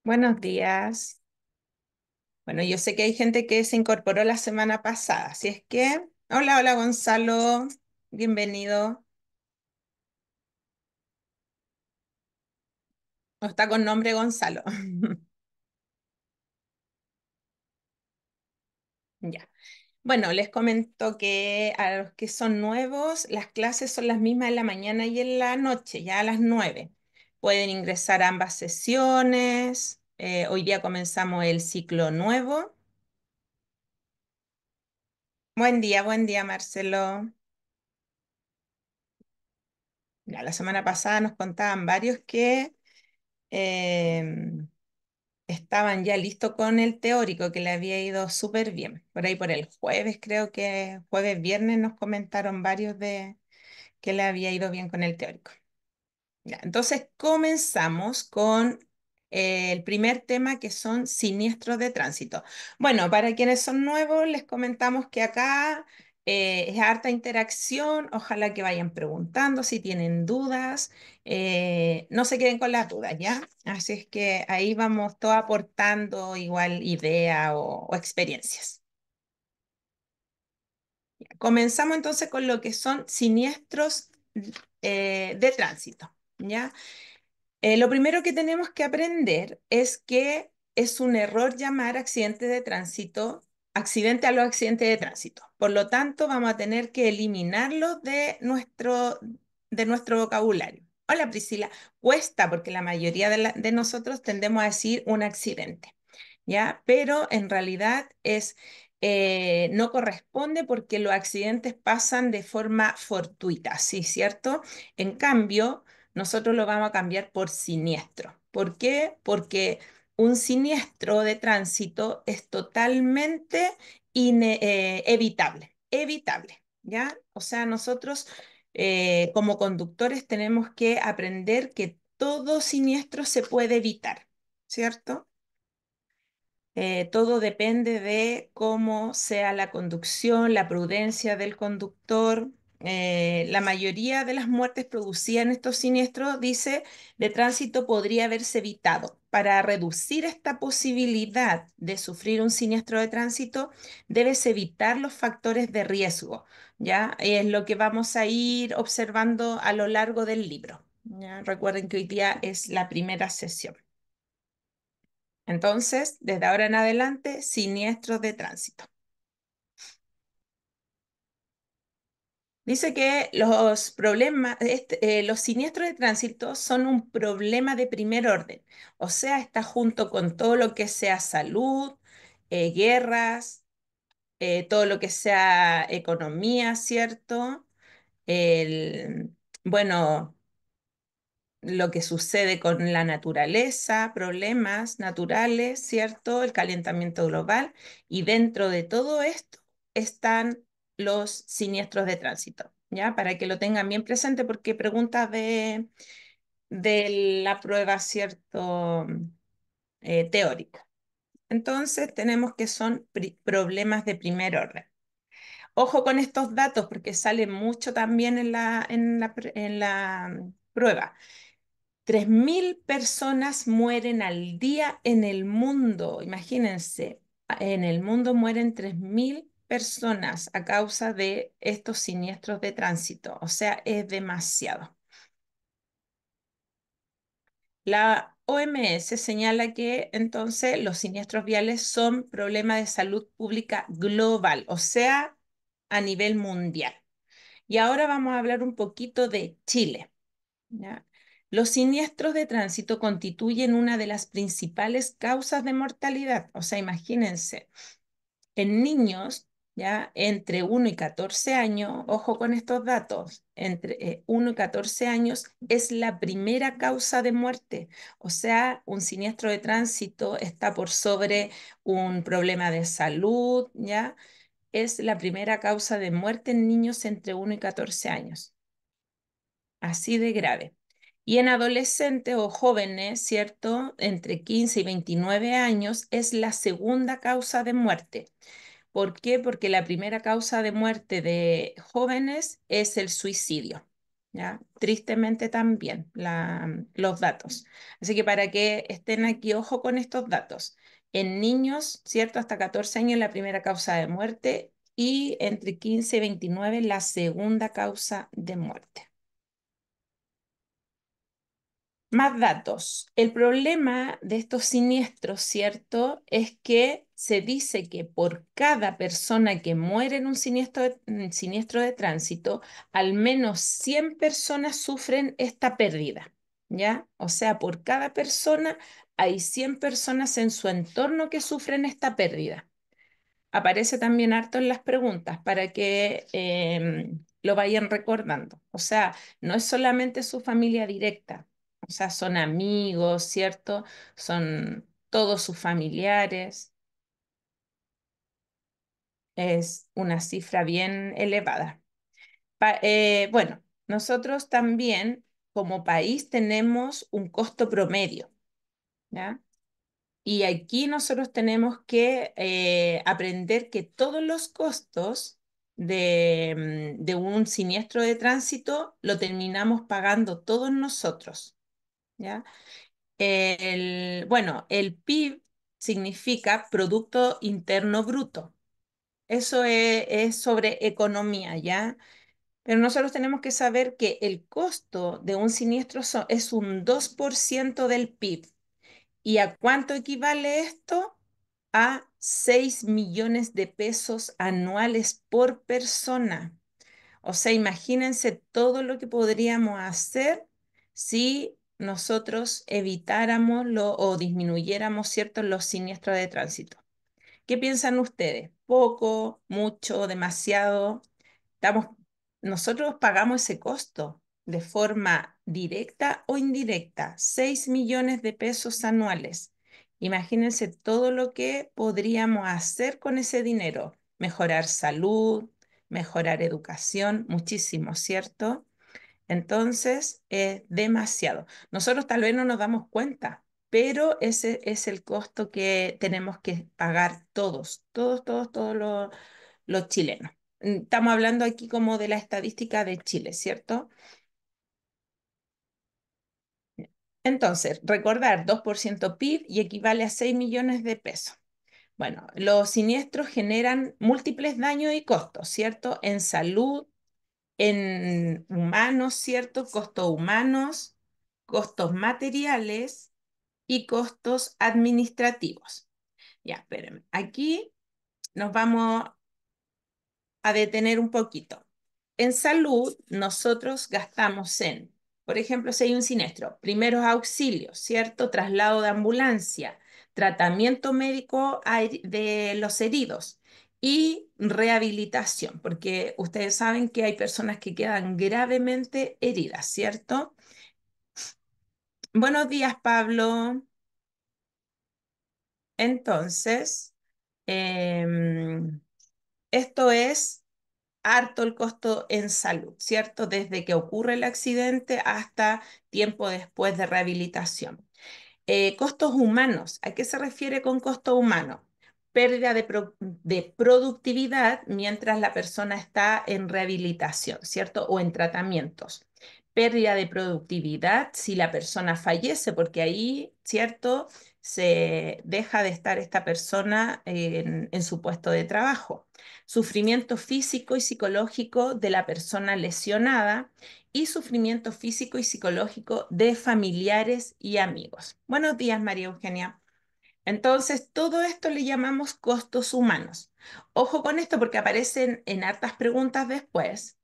Buenos días. Bueno, yo sé que hay gente que se incorporó la semana pasada, así es que, hola, hola Gonzalo, bienvenido. ¿O está con nombre Gonzalo? Ya. Bueno, les comento que a los que son nuevos, las clases son las mismas en la mañana y en la noche, ya a las 9. Pueden ingresar a ambas sesiones. Hoy día comenzamos el ciclo nuevo. Buen día, Marcelo. Ya, la semana pasada nos contaban varios que em, estaban ya listos con el teórico, que le había ido súper bien. Por ahí por el jueves, creo que jueves, viernes nos comentaron varios de que le había ido bien con el teórico. Ya, entonces comenzamos con el primer tema que son siniestros de tránsito. Bueno, para quienes son nuevos, les comentamos que acá es harta interacción, ojalá que vayan preguntando si tienen dudas, no se queden con las dudas, ¿ya? Así es que ahí vamos todos aportando igual idea o experiencias. Comenzamos entonces con lo que son siniestros de tránsito, ¿ya? Lo primero que tenemos que aprender es que es un error llamar accidente a los accidentes de tránsito. Por lo tanto, vamos a tener que eliminarlos de nuestro vocabulario. Hola Priscila, cuesta porque la mayoría de nosotros tendemos a decir un accidente, ¿ya? Pero en realidad no corresponde porque los accidentes pasan de forma fortuita, ¿sí? ¿Cierto? En cambio, nosotros lo vamos a cambiar por siniestro. ¿Por qué? Porque un siniestro de tránsito es totalmente evitable, evitable, ¿ya? O sea, nosotros como conductores tenemos que aprender que todo siniestro se puede evitar, ¿cierto? Todo depende de cómo sea la conducción, la prudencia del conductor. La mayoría de las muertes producidas en estos siniestros, dice, de tránsito podría haberse evitado. Para reducir esta posibilidad de sufrir un siniestro de tránsito, debes evitar los factores de riesgo, ¿ya? Es lo que vamos a ir observando a lo largo del libro, ¿ya? Recuerden que hoy día es la primera sesión. Entonces, desde ahora en adelante, siniestros de tránsito. Dice que los siniestros de tránsito son un problema de primer orden, o sea, está junto con todo lo que sea salud, guerras, todo lo que sea economía, ¿cierto? El, bueno, lo que sucede con la naturaleza, problemas naturales, ¿cierto? El calentamiento global. Y dentro de todo esto están los siniestros de tránsito, ¿ya? Para que lo tengan bien presente porque preguntas de la prueba, ¿cierto? Teórica. Entonces tenemos que son problemas de primer orden. Ojo con estos datos porque sale mucho también en la prueba. 3.000 personas mueren al día en el mundo. Imagínense, en el mundo mueren 3.000 personas a causa de estos siniestros de tránsito. O sea, es demasiado. La OMS señala que entonces los siniestros viales son problemas de salud pública global, o sea, a nivel mundial. Y ahora vamos a hablar un poquito de Chile. ¿Ya? Los siniestros de tránsito constituyen una de las principales causas de mortalidad. O sea, imagínense, en niños, ya entre 1 y 14 años, ojo con estos datos, entre 1 y 14 años es la primera causa de muerte. O sea, un siniestro de tránsito está por sobre un problema de salud, ¿ya? Es la primera causa de muerte en niños entre 1 y 14 años. Así de grave. Y en adolescentes o jóvenes, ¿cierto? Entre 15 y 29 años es la segunda causa de muerte. ¿Por qué? Porque la primera causa de muerte de jóvenes es el suicidio. ¿ya? Tristemente también los datos. Así que para que estén aquí, ojo con estos datos. En niños, ¿cierto? Hasta 14 años la primera causa de muerte y entre 15 y 29 la segunda causa de muerte. Más datos. El problema de estos siniestros, ¿cierto? Es que se dice que por cada persona que muere en un siniestro de tránsito, al menos 100 personas sufren esta pérdida, ¿ya? O sea, por cada persona hay 100 personas en su entorno que sufren esta pérdida. Aparece también harto en las preguntas para que lo vayan recordando. O sea, no es solamente su familia directa, o sea, son amigos, ¿cierto? Son todos sus familiares. Es una cifra bien elevada. Bueno, nosotros también como país tenemos un costo promedio, ¿ya? Y aquí nosotros tenemos que aprender que todos los costos de un siniestro de tránsito lo terminamos pagando todos nosotros, ¿ya? Bueno, el PIB significa Producto Interno Bruto. Eso es sobre economía, ¿ya? Pero nosotros tenemos que saber que el costo de un siniestro es un 2% del PIB. ¿Y a cuánto equivale esto? A 6 millones de pesos anuales por persona. O sea, imagínense todo lo que podríamos hacer si nosotros evitáramos o disminuyéramos, ¿cierto?, los siniestros de tránsito. ¿Qué piensan ustedes? ¿Poco, mucho, demasiado? Estamos, nosotros pagamos ese costo de forma directa o indirecta, 6 millones de pesos anuales. Imagínense todo lo que podríamos hacer con ese dinero. Mejorar salud, mejorar educación, muchísimo, ¿cierto? Entonces, es demasiado. Nosotros tal vez no nos damos cuenta, pero ese es el costo que tenemos que pagar todos, todos los chilenos. Estamos hablando aquí como de la estadística de Chile, ¿cierto? Entonces, recordar 2% PIB y equivale a 6 millones de pesos. Bueno, los siniestros generan múltiples daños y costos, ¿cierto? En salud, en humanos, ¿cierto? Costos humanos, costos materiales y costos administrativos. Ya, espérenme. Aquí nos vamos a detener un poquito. En salud, nosotros gastamos en, por ejemplo, si hay un siniestro, primeros auxilios, ¿cierto? Traslado de ambulancia, tratamiento médico de los heridos y rehabilitación, porque ustedes saben que hay personas que quedan gravemente heridas, ¿cierto? Buenos días, Pablo. Entonces, em, esto es harto el costo en salud, ¿cierto? Desde que ocurre el accidente hasta tiempo después de rehabilitación. Costos humanos. ¿A qué se refiere con costo humano? Pérdida de productividad mientras la persona está en rehabilitación, ¿cierto? O en tratamientos. Pérdida de productividad si la persona fallece, porque ahí, ¿cierto? Se deja de estar esta persona en su puesto de trabajo. Sufrimiento físico y psicológico de la persona lesionada y sufrimiento físico y psicológico de familiares y amigos. Buenos días, María Eugenia. Entonces, todo esto le llamamos costos humanos. Ojo con esto porque aparecen en hartas preguntas después.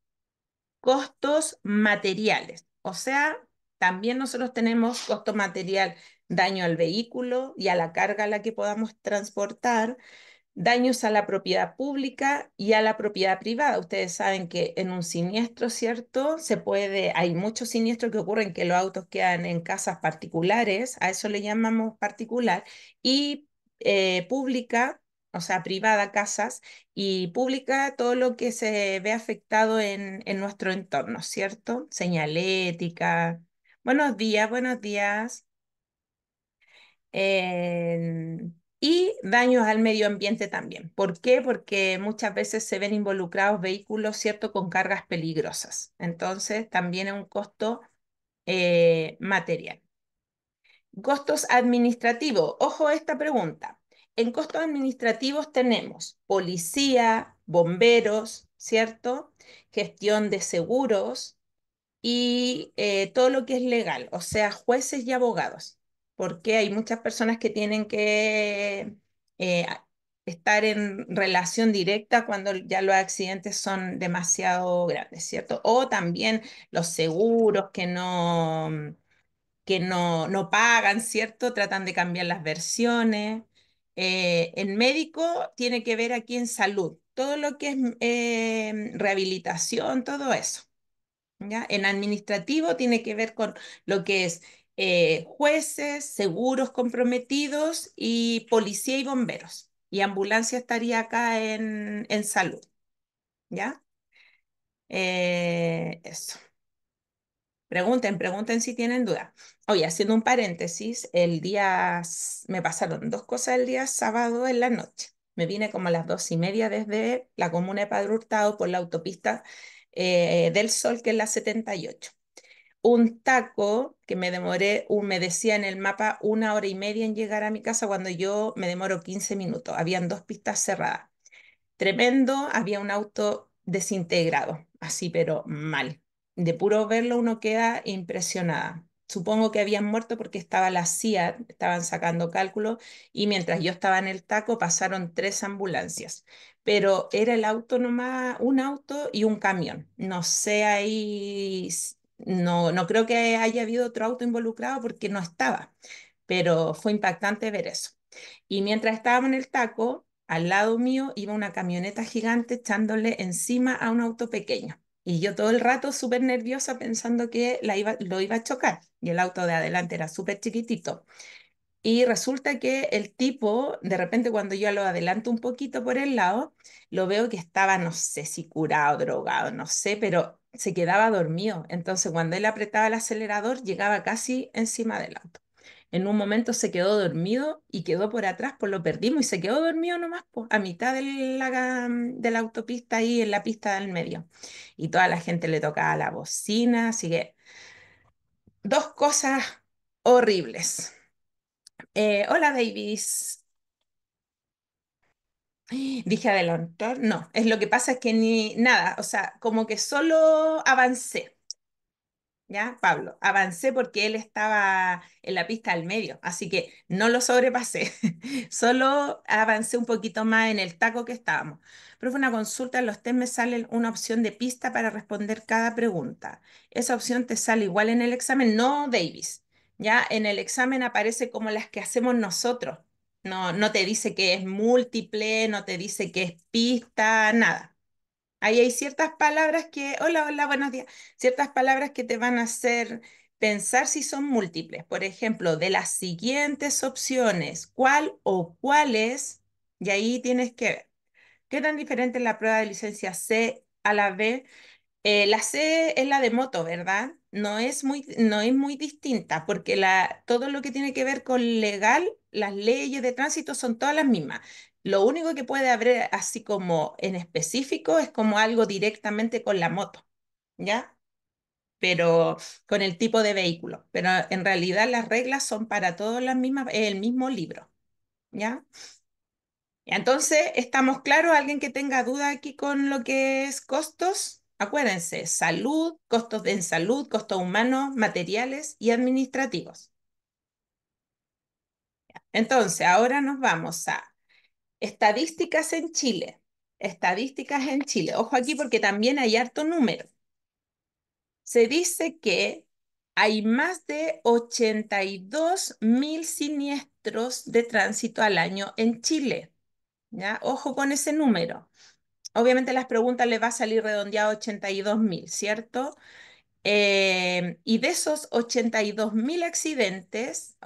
Costos materiales. O sea, también nosotros tenemos costo material, daño al vehículo y a la carga a la que podamos transportar, daños a la propiedad pública y a la propiedad privada. Ustedes saben que en un siniestro, ¿cierto? Hay muchos siniestros que ocurren que los autos quedan en casas particulares, a eso le llamamos particular, y pública, o sea, privada, casas, y pública, todo lo que se ve afectado en nuestro entorno, ¿cierto? Señalética. Buenos días, buenos días. y daños al medio ambiente también. ¿Por qué? Porque muchas veces se ven involucrados vehículos, ¿cierto?, con cargas peligrosas. Entonces, también es un costo material. Costos administrativos. Ojo a esta pregunta. En costos administrativos tenemos policía, bomberos, ¿cierto? Gestión de seguros y todo lo que es legal, o sea, jueces y abogados, porque hay muchas personas que tienen que eh, estar en relación directa cuando ya los accidentes son demasiado grandes, ¿cierto? O también los seguros que no pagan, ¿cierto? Tratan de cambiar las versiones. El médico tiene que ver aquí en salud, todo lo que es rehabilitación, todo eso. ¿Ya? En administrativo tiene que ver con lo que es jueces, seguros comprometidos y policía y bomberos. Y ambulancia estaría acá en salud, ¿ya? Eso. Pregunten si tienen duda. Oye, haciendo un paréntesis, me pasaron dos cosas el día sábado en la noche. Me vine como a las 2:30 desde la comuna de Padre Hurtado por la autopista del Sol, que es la 78. Un taco que me demoré, me decía en el mapa 1 hora y media en llegar a mi casa cuando yo me demoro 15 minutos. Habían dos pistas cerradas. Tremendo, había un auto desintegrado, así pero mal. De puro verlo uno queda impresionada. Supongo que habían muerto porque estaba la CIA, estaban sacando cálculos y mientras yo estaba en el taco pasaron tres ambulancias, pero era el auto nomás, un auto y un camión. No sé ahí, no creo que haya habido otro auto involucrado porque no estaba, pero fue impactante ver eso. Y mientras estábamos en el taco, al lado mío iba una camioneta gigante echándole encima a un auto pequeño. Y yo todo el rato súper nerviosa pensando que lo iba a chocar. Y el auto de adelante era súper chiquitito. Y resulta que el tipo, de repente cuando yo lo adelanto un poquito por el lado, lo veo que estaba, no sé si curado, drogado, no sé, pero se quedaba dormido. Entonces cuando él apretaba el acelerador, llegaba casi encima del auto. En un momento se quedó dormido y quedó por atrás, pues lo perdimos y se quedó dormido nomás, pues, a mitad de la autopista ahí en la pista del medio. Y toda la gente le tocaba la bocina, así que dos cosas horribles. Hola, Davis. Dije adelantar, no, es lo que pasa es que ni nada, o sea, como que solo avancé. ¿Ya, Pablo? Avancé porque él estaba en la pista al medio, así que no lo sobrepasé, solo avancé un poquito más en el taco que estábamos. Pero fue una consulta, en los test me sale una opción de pista para responder cada pregunta. Esa opción te sale igual en el examen, no, Davis. Ya en el examen aparece como las que hacemos nosotros. No te dice que es múltiple, no te dice que es pista, nada. Ahí hay ciertas palabras hola, buenos días, ciertas palabras que te van a hacer pensar si son múltiples. Por ejemplo, de las siguientes opciones, ¿cuál o cuáles? Y ahí tienes que ver. ¿Qué tan diferente es la prueba de licencia C a la B? La C es la de moto, ¿verdad? No es muy distinta porque todo lo que tiene que ver con legal, las leyes de tránsito son todas las mismas. Lo único que puede haber así como en específico es como algo directamente con la moto, ¿ya? Pero con el tipo de vehículo. Pero en realidad las reglas son para todas las mismas, el mismo libro, ¿ya? Entonces, ¿estamos claros? ¿Alguien que tenga duda aquí con lo que es costos? Acuérdense, salud, en salud, costos humanos, materiales y administrativos. Entonces, ahora nos vamos a estadísticas en Chile. Estadísticas en Chile. Ojo aquí porque también hay harto número. Se dice que hay más de 82.000 siniestros de tránsito al año en Chile. ¿Ya? Ojo con ese número. Obviamente las preguntas le va a salir redondeado 82.000, ¿cierto? Y de esos 82.000 accidentes,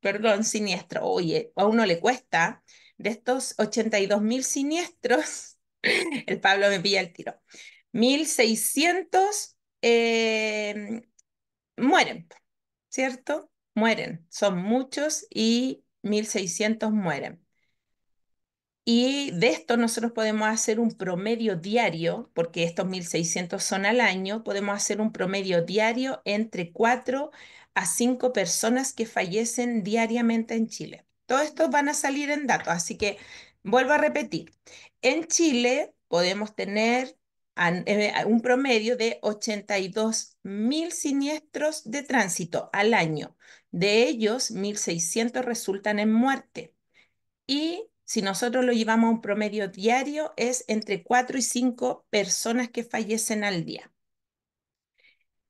perdón, siniestros, oye, a uno le cuesta, de estos 82.000 siniestros, el Pablo me pilla el tiro, 1.600 mueren, ¿cierto? Mueren, son muchos y 1.600 mueren. Y de esto nosotros podemos hacer un promedio diario, porque estos 1.600 son al año, podemos hacer un promedio diario entre 4 a 5 personas que fallecen diariamente en Chile. Todo esto van a salir en datos, así que vuelvo a repetir. En Chile podemos tener un promedio de 82.000 siniestros de tránsito al año. De ellos, 1.600 resultan en muerte. Y si nosotros lo llevamos a un promedio diario, es entre 4 y 5 personas que fallecen al día.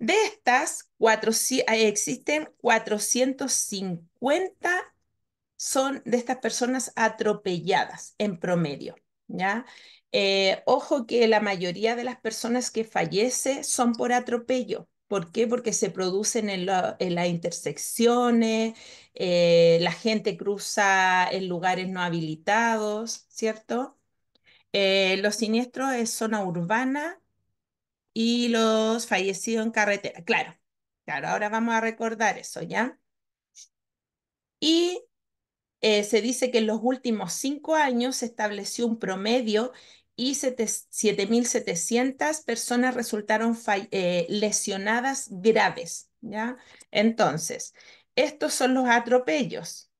De estas, existen 450 son de estas personas atropelladas en promedio, ¿ya? Ojo que la mayoría de las personas que fallecen son por atropello. ¿Por qué? Porque se producen en las intersecciones, la gente cruza en lugares no habilitados, ¿cierto? Los siniestros es zona urbana y los fallecidos en carretera. Claro, claro, ahora vamos a recordar eso, ¿ya? Y se dice que en los últimos 5 años se estableció un promedio y 7.700 personas resultaron lesionadas graves, ¿ya? Entonces, estos son los atropellos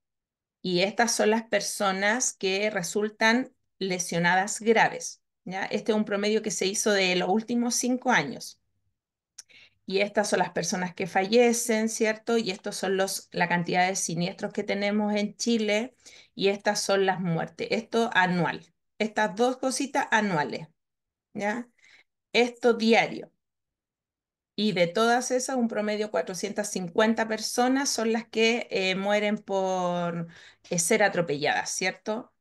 y estas son las personas que resultan lesionadas graves, ¿ya? Este es un promedio que se hizo de los últimos 5 años. Y estas son las personas que fallecen, ¿cierto? Y estos son la cantidad de siniestros que tenemos en Chile y estas son las muertes. Esto anual. Estas dos cositas anuales, ¿ya? Esto diario. Y de todas esas, un promedio 450 personas son las que mueren por ser atropelladas, ¿cierto?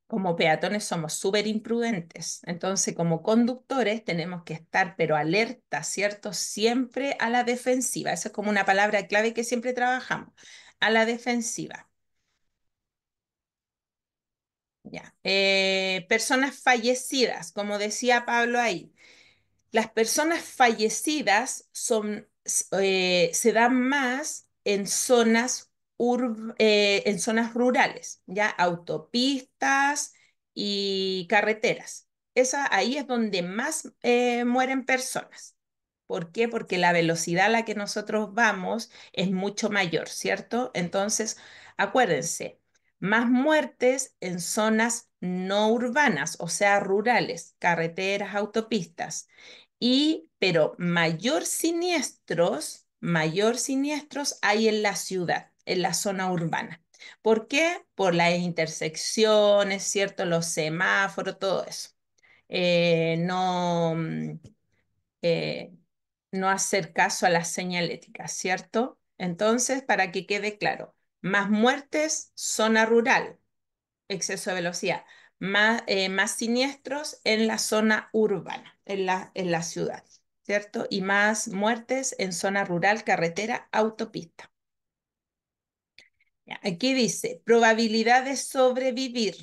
Como peatones somos súper imprudentes, entonces como conductores tenemos que estar pero alerta, ¿cierto? Siempre a la defensiva, esa es como una palabra clave que siempre trabajamos, a la defensiva. Ya. Personas fallecidas, como decía Pablo ahí. Las personas fallecidas se dan más en en zonas rurales, ya autopistas y carreteras. Ahí es donde más mueren personas. ¿Por qué? Porque la velocidad a la que nosotros vamos es mucho mayor, ¿cierto? Entonces, acuérdense, más muertes en zonas no urbanas, o sea, rurales, carreteras, autopistas pero mayor siniestros hay en la ciudad, en la zona urbana. ¿Por qué? Por las intersecciones, ¿cierto? Los semáforos, todo eso. No, eh, no hacer caso a las señaléticas, ¿cierto? Entonces, para que quede claro, más muertes, zona rural, exceso de velocidad, más siniestros en la zona urbana, en la ciudad, ¿cierto? Y más muertes en zona rural, carretera, autopista. Ya, aquí dice, probabilidad de sobrevivir.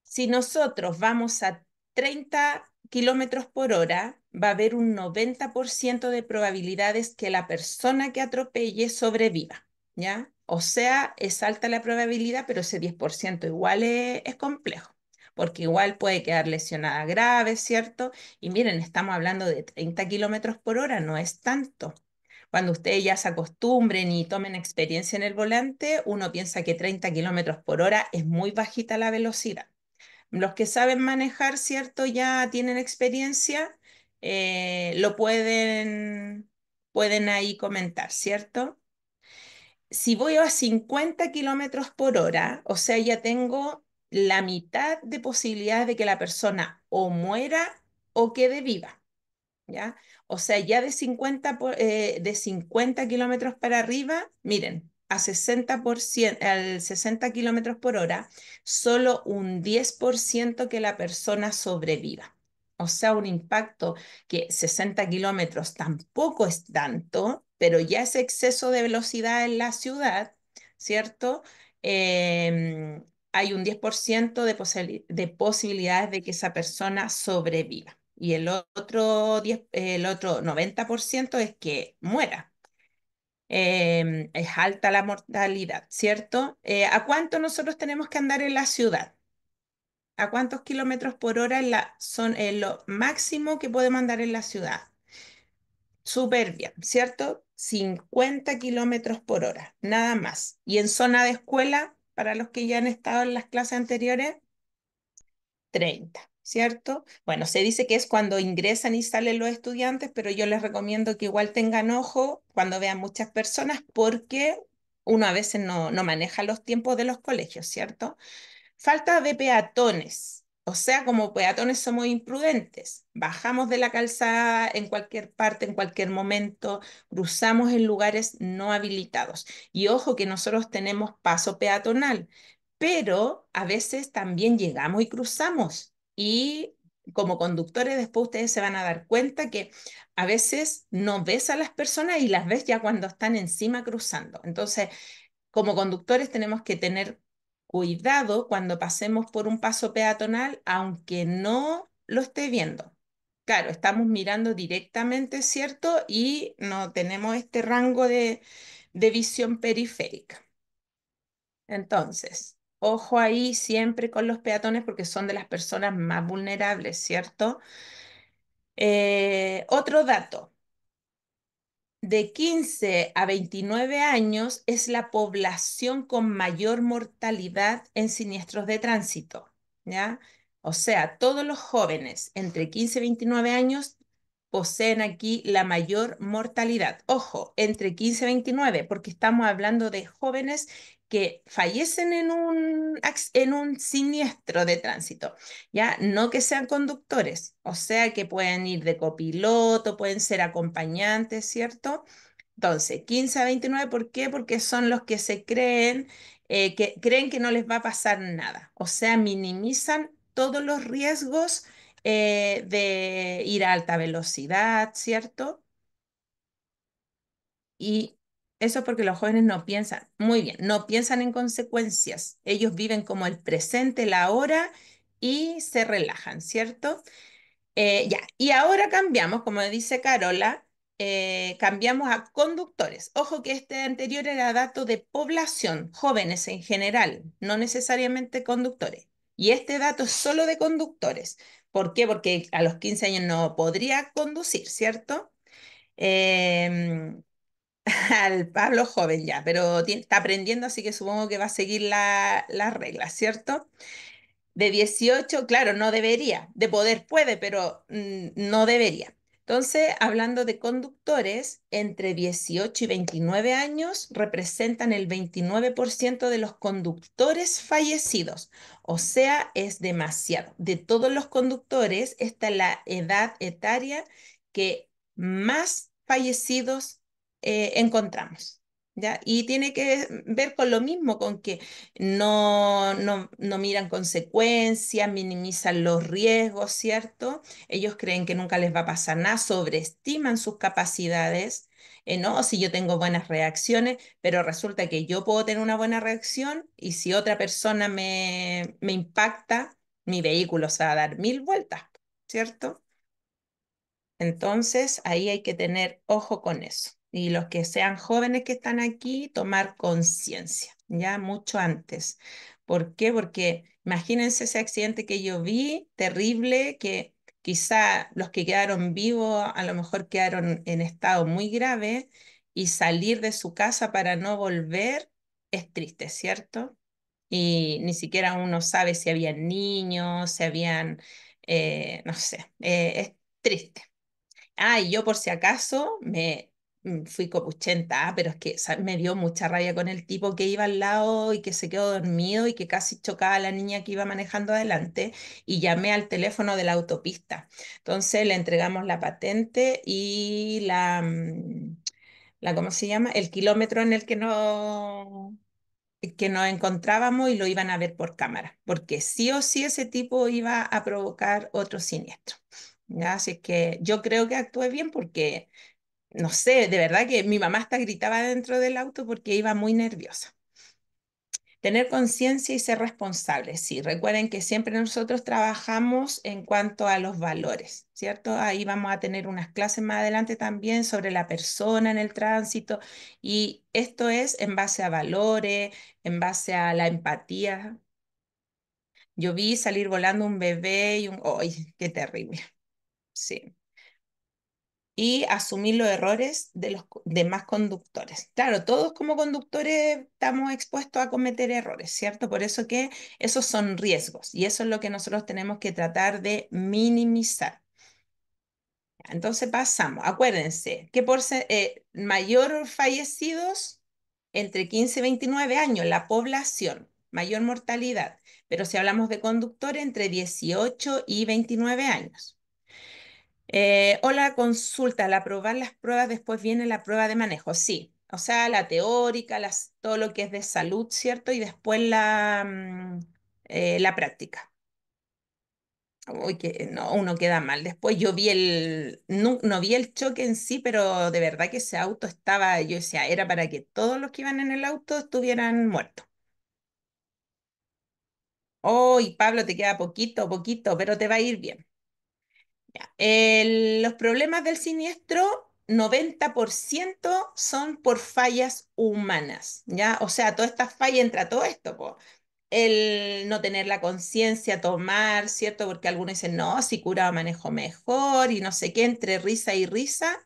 Si nosotros vamos a 30 kilómetros por hora, va a haber un 90% de probabilidades que la persona que atropelle sobreviva, ¿ya? O sea, es alta la probabilidad, pero ese 10% igual es complejo, porque igual puede quedar lesionada grave, ¿cierto? Y miren, estamos hablando de 30 kilómetros por hora, no es tanto. Cuando ustedes ya se acostumbren y tomen experiencia en el volante, uno piensa que 30 kilómetros por hora es muy bajita la velocidad. Los que saben manejar, ¿cierto? Ya tienen experiencia, pueden ahí comentar, ¿cierto? Si voy a 50 kilómetros por hora, o sea, ya tengo la mitad de posibilidades de que la persona o muera o quede viva. ¿Ya? O sea, ya de 50 kilómetros para arriba, miren, al 60 kilómetros por hora, solo un 10% que la persona sobreviva. O sea, un impacto que 60 kilómetros tampoco es tanto, pero ya ese exceso de velocidad en la ciudad, ¿cierto? Hay un 10% de posibilidades de que esa persona sobreviva. Y el otro 90% es que muera. Es alta la mortalidad, ¿cierto? ¿A cuánto nosotros tenemos que andar en la ciudad? ¿A cuántos kilómetros por hora son lo máximo que podemos andar en la ciudad? Súper bien, ¿cierto? 50 kilómetros por hora, nada más. Y en zona de escuela, para los que ya han estado en las clases anteriores, 30, ¿cierto? Bueno, se dice que es cuando ingresan y salen los estudiantes, pero yo les recomiendo que igual tengan ojo cuando vean muchas personas porque uno a veces no maneja los tiempos de los colegios, ¿cierto? Falta de peatones. O sea, como peatones somos imprudentes. Bajamos de la calzada en cualquier parte, en cualquier momento, cruzamos en lugares no habilitados. Y ojo que nosotros tenemos paso peatonal, pero a veces también llegamos y cruzamos. Y como conductores después ustedes se van a dar cuenta que a veces no ves a las personas y las ves ya cuando están encima cruzando. Entonces, como conductores tenemos que tener cuidado cuando pasemos por un paso peatonal, aunque no lo esté viendo. Claro, estamos mirando directamente, ¿cierto? Y no tenemos este rango de visión periférica. Entonces, ojo ahí siempre con los peatones porque son de las personas más vulnerables, ¿cierto? Otro dato. De 15 a 29 años es la población con mayor mortalidad en siniestros de tránsito, ¿ya? O sea, todos los jóvenes entre 15 y 29 años poseen aquí la mayor mortalidad. Ojo, entre 15 y 29, porque estamos hablando de jóvenes que fallecen en un siniestro de tránsito, ¿ya? No que sean conductores, o sea que pueden ir de copiloto, pueden ser acompañantes, ¿cierto? Entonces, 15 a 29, ¿por qué? Porque son los que se creen que no les va a pasar nada, o sea, minimizan todos los riesgos de ir a alta velocidad, ¿cierto? Y eso es porque los jóvenes no piensan, muy bien, no piensan en consecuencias. Ellos viven como el presente, la hora y se relajan, ¿cierto? Ya, y ahora cambiamos, como dice Carola, cambiamos a conductores. Ojo que este anterior era dato de población, jóvenes en general, no necesariamente conductores. Y este dato es solo de conductores. ¿Por qué? Porque a los 15 años no podría conducir, ¿cierto? Em, Al Pablo joven ya, pero está aprendiendo, así que supongo que va a seguir las reglas, ¿cierto? De 18 claro, no debería. De poder puede, pero no debería. Entonces, hablando de conductores, entre 18 y 29 años representan el 29% de los conductores fallecidos. O sea, es demasiado. De todos los conductores, esta es la edad etaria que más fallecidos encontramos. ¿Ya? Y tiene que ver con lo mismo, con que no miran consecuencias, minimizan los riesgos, ¿cierto? Ellos creen que nunca les va a pasar nada, sobreestiman sus capacidades. No, si yo tengo buenas reacciones, pero resulta que yo puedo tener una buena reacción y si otra persona me impacta, mi vehículo se va a dar 1000 vueltas, ¿cierto? Entonces, ahí hay que tener ojo con eso. Y los que sean jóvenes que están aquí, tomar conciencia, ya mucho antes. ¿Por qué? Porque imagínense ese accidente que yo vi, terrible, que quizá los que quedaron vivos a lo mejor quedaron en estado muy grave y salir de su casa para no volver es triste, ¿cierto? Y ni siquiera uno sabe si habían niños, si habían, no sé, es triste. Ah, y yo por si acaso fui copuchenta, pero es que me dio mucha rabia con el tipo que iba al lado y que se quedó dormido y que casi chocaba a la niña que iba manejando adelante y llamé al teléfono de la autopista. Entonces le entregamos la patente y ¿cómo se llama? El kilómetro en el que nos encontrábamos y lo iban a ver por cámara, porque sí o sí ese tipo iba a provocar otro siniestro. ¿Ya? Así es que yo creo que actué bien porque, no sé, de verdad que mi mamá hasta gritaba dentro del auto porque iba muy nerviosa. Tener conciencia y ser responsables. Sí, recuerden que siempre nosotros trabajamos en cuanto a los valores, ¿cierto? Ahí vamos a tener unas clases más adelante también sobre la persona en el tránsito y esto es en base a valores, en base a la empatía. Yo vi salir volando un bebé y un... ¡Ay, qué terrible! Sí. Y asumir los errores de los demás conductores. Claro, todos como conductores estamos expuestos a cometer errores, ¿cierto? Por eso que esos son riesgos y eso es lo que nosotros tenemos que tratar de minimizar. Entonces pasamos, acuérdense que mayor fallecidos entre 15 y 29 años, la población, mayor mortalidad, pero si hablamos de conductores entre 18 y 29 años. O la consulta, al aprobar las pruebas, después viene la prueba de manejo, sí. O sea, la teórica, todo lo que es de salud, ¿cierto? Y después la práctica. Uy, que no, uno queda mal. Después yo vi no vi el choque en sí, pero de verdad que ese auto estaba, yo decía, era para que todos los que iban en el auto estuvieran muertos. Oh, y Pablo, te queda poquito, poquito, pero te va a ir bien. Ya. Los problemas del siniestro, 90% son por fallas humanas, ¿ya? O sea, todas estas fallas entra todo esto, po. El no tener la conciencia, tomar, ¿cierto? Porque algunos dicen, no, si curado manejo mejor y no sé qué, entre risa y risa,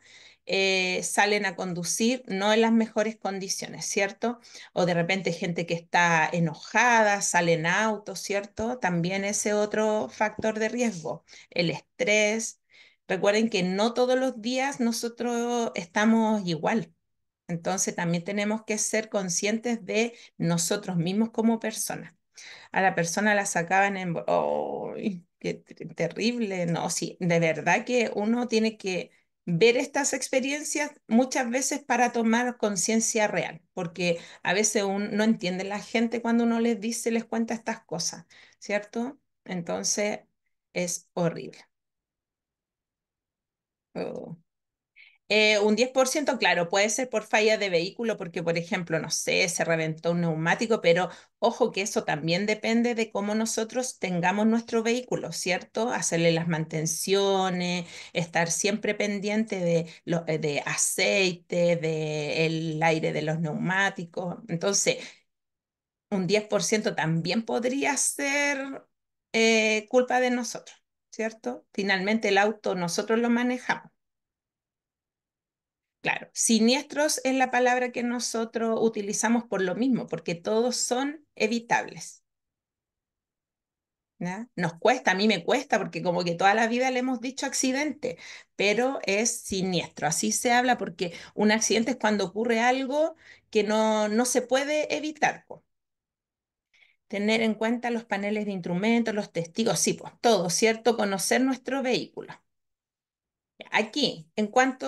salen a conducir no en las mejores condiciones, ¿cierto? O de repente gente que está enojada, sale en auto, ¿cierto? También ese otro factor de riesgo, el estrés. Recuerden que no todos los días nosotros estamos igual. Entonces también tenemos que ser conscientes de nosotros mismos como personas. A la persona la sacaban en... ¡Ay, qué terrible! No, sí, de verdad que uno tiene que ver estas experiencias muchas veces para tomar conciencia real, porque a veces no entiende la gente cuando uno les dice, les cuenta estas cosas, ¿cierto? Entonces es horrible. Oh. Un 10%, claro, puede ser por falla de vehículo, porque, por ejemplo, no sé, se reventó un neumático, pero ojo que eso también depende de cómo nosotros tengamos nuestro vehículo, ¿cierto? Hacerle las mantenciones, estar siempre pendiente de aceite, del aire de los neumáticos. Entonces, un 10% también podría ser culpa de nosotros, ¿cierto? Finalmente el auto nosotros lo manejamos. Claro, siniestros es la palabra que nosotros utilizamos por lo mismo, porque todos son evitables, ¿ya? Nos cuesta, a mí me cuesta, porque como que toda la vida le hemos dicho accidente, pero es siniestro. Así se habla porque un accidente es cuando ocurre algo que no se puede evitar, po. Tener en cuenta los paneles de instrumentos, los testigos, sí, pues todo, ¿cierto? Conocer nuestro vehículo. Aquí,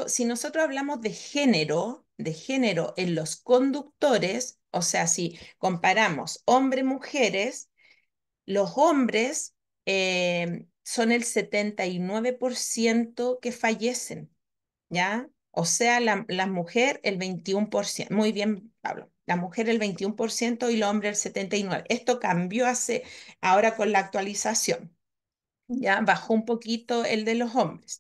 si nosotros hablamos de género en los conductores, o sea, si comparamos hombres-mujeres, los hombres son el 79% que fallecen, ¿ya? O sea, la mujer el 21%. Muy bien, Pablo. La mujer el 21% y el hombre el 79%. Esto cambió ahora con la actualización, ¿ya? Bajó un poquito el de los hombres.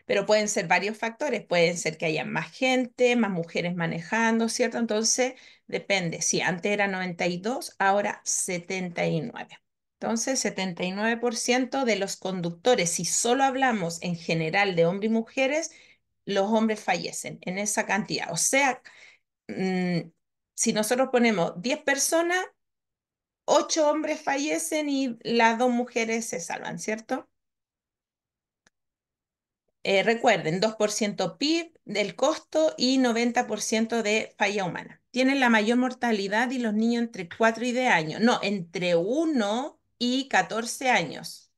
Pero pueden ser varios factores, pueden ser que haya más gente, más mujeres manejando, ¿cierto? Entonces, depende. Si antes era 92, ahora 79. Entonces, 79% de los conductores, si solo hablamos en general de hombres y mujeres, los hombres fallecen en esa cantidad. O sea, mm, si nosotros ponemos 10 personas, 8 hombres fallecen y las 2 mujeres se salvan, ¿cierto? Recuerden, 2% PIB del costo y 90% de falla humana. Tienen la mayor mortalidad y los niños entre 4 y 10 años. No, entre 1 y 14 años.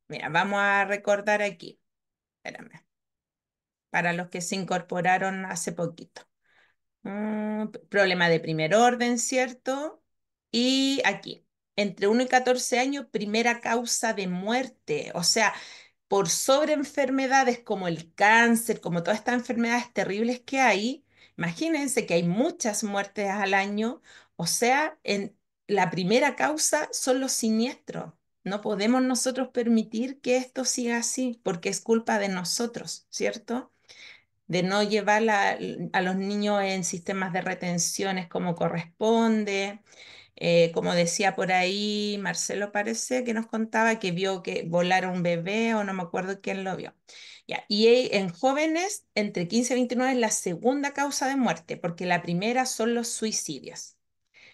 Mira, vamos a recordar aquí. Espérame, para los que se incorporaron hace poquito. Problema de primer orden, ¿cierto? Y aquí, entre 1 y 14 años, primera causa de muerte. O sea, por sobre enfermedades como el cáncer, como todas estas enfermedades terribles que hay, Imagínense que hay muchas muertes al año, o sea, la primera causa son los siniestros. No podemos nosotros permitir que esto siga así, porque es culpa de nosotros, ¿cierto? De no llevar a los niños en sistemas de retenciones como corresponde. Como decía por ahí, Marcelo parece que nos contaba que vio que volara un bebé o no me acuerdo quién lo vio. Ya, y en jóvenes, entre 15 y 29 es la segunda causa de muerte, porque la primera son los suicidios.